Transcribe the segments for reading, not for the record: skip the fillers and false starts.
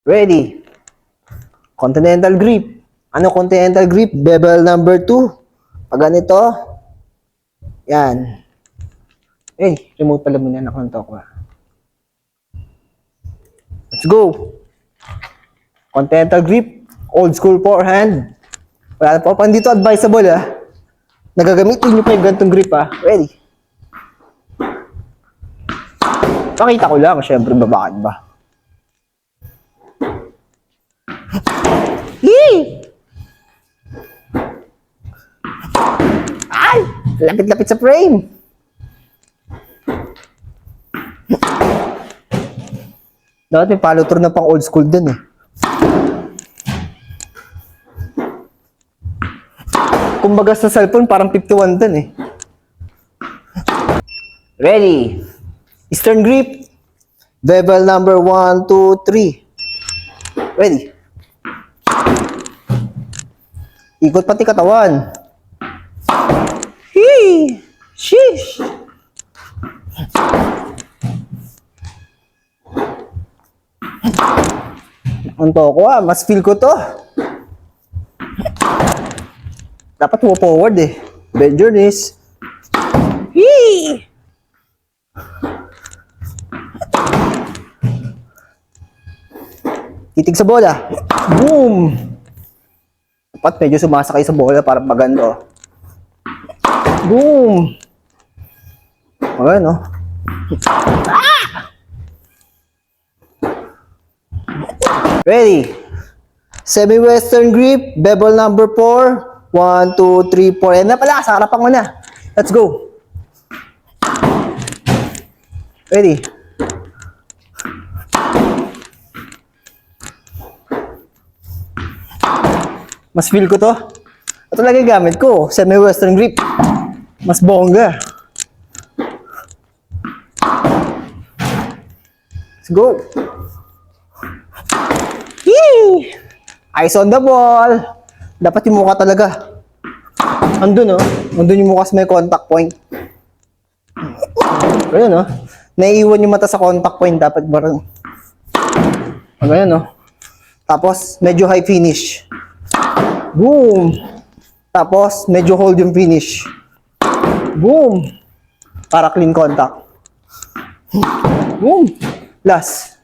Ready. Continental grip. Ano continental grip? Bevel number 2. Pag ganito, yan. Remote pala muna ako ng tokwa. Let's go. Continental grip. Old school forehand. Wala pa pang dito advisable Nagagamitin nyo pa yung gantong grip Ready. Pakita ko lang, syempre bakit ba? Yee! Ay! Lapit-lapit sa frame. Dapat may follow through na pang old school din Kumbaga sa cellphone, parang 51 din Ready. Eastern grip. Bevel number 1, 2, 3. Ready. Ikot pati katawan. Hee! Sheesh! Anto ko mas feel ko to. Dapat mo forward Bend your knees. Hee! Titig sa bola. Boom! Dapat medyo sumasakay sa bola para maganda Boom! Maganda Ready. Semi-western grip. Bevel number 4. 1, 2, 3, 4. Ayan na pala. Sa harapan mo na. Let's go. Ready. Mas feel ko to. Ito lagi gamit ko. Semi-western grip. Mas bongga. Let's go. Yee! Eyes on the ball. Dapat yung mukha talaga. Andun Andun yung mukha sa may contact point. Ayun naiiwan yung mata sa contact point. Dapat parang ganyan Tapos medyo high finish. Boom! Tapos medyo hold yung finish. Boom! Para clean contact. Boom! Last.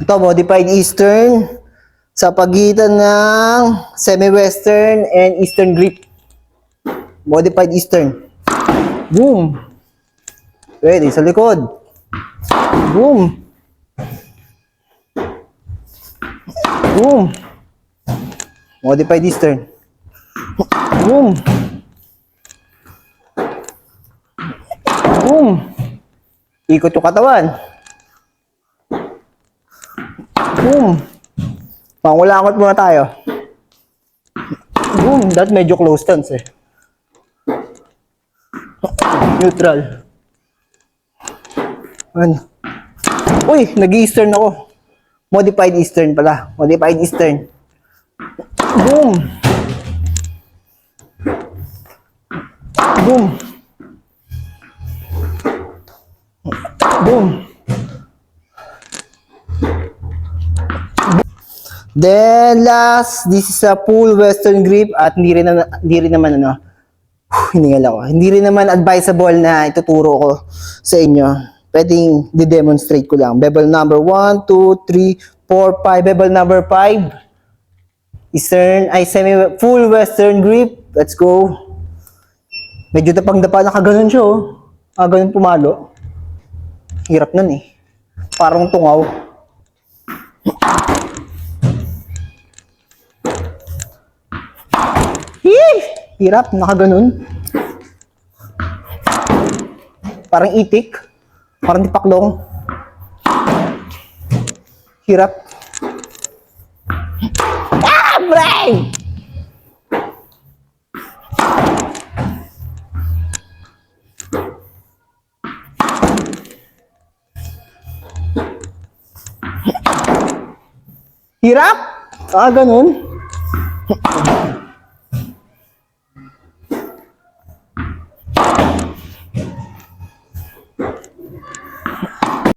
Ito, modified eastern sa pagitan ng semi-western and eastern grip. Modified eastern. Boom! Ready, sa likod. Boom! Boom! Modified eastern. Boom! Boom! Ikot yung katawan. Boom! Pangulangot muna tayo. Boom! That medyo close stance Neutral. Ano? Uy! Nag-eastern ako. Modified eastern pala. Modified eastern. Boom! Boom! Boom! Then last, this is a full western grip at hindi rin naman hiningal ako. Hindi rin naman advisable na ituturo ko sa inyo. Pwedeng di-demonstrate ko lang. Bevel number 1, 2, 3, 4, 5. Bevel number 5. Full western grip. Let's go. Medyo dapang-dapa, nakaganon siya ganun pumalo. Hirap nun Parang tungaw. Hirap, nakaganon. Parang itik. Parang tipaklong. Hirap. Brain! Hirap? Ganun.